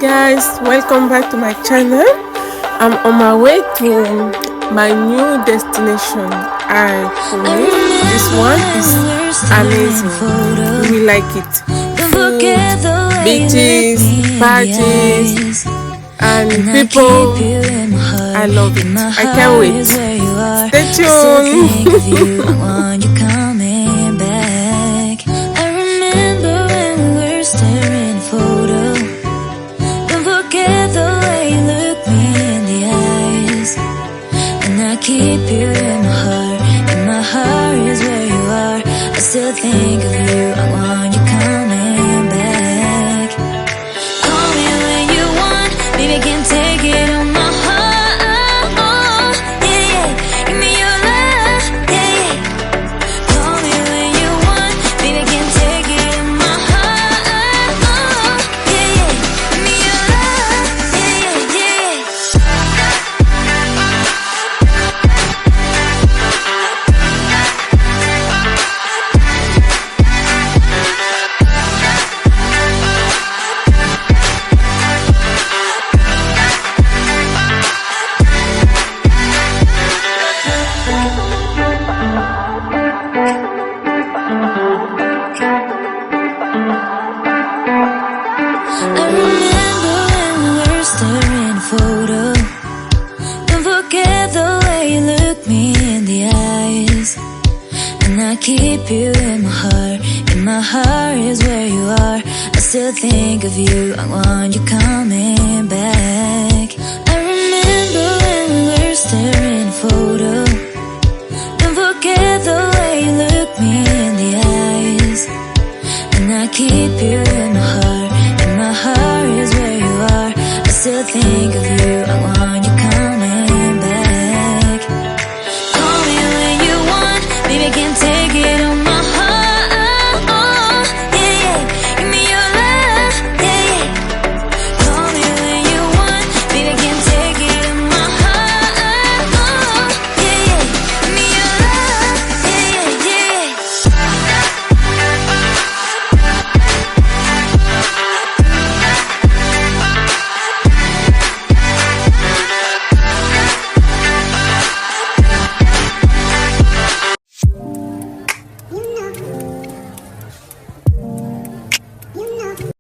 guys, welcome back to my channel. I'm on my way to my new destination. I believe this one is amazing. We like it. Food, beaches, parties, and people. I love it. I can't wait. Stay tuned. Keep you in my heart is where you are. I still think of you, I want you coming back. Call me when you want, baby, I can take it on my heart, yeah, yeah. Give me your love, yeah, yeah. Call me when you want, baby, I can take it on my heart, yeah, yeah. Give me your love, yeah, yeah, yeah. Keep you in my heart is where you are. I still think of you, I want you coming back. I remember when we were staring photo. Don't forget the way you look me in the eyes, and I keep you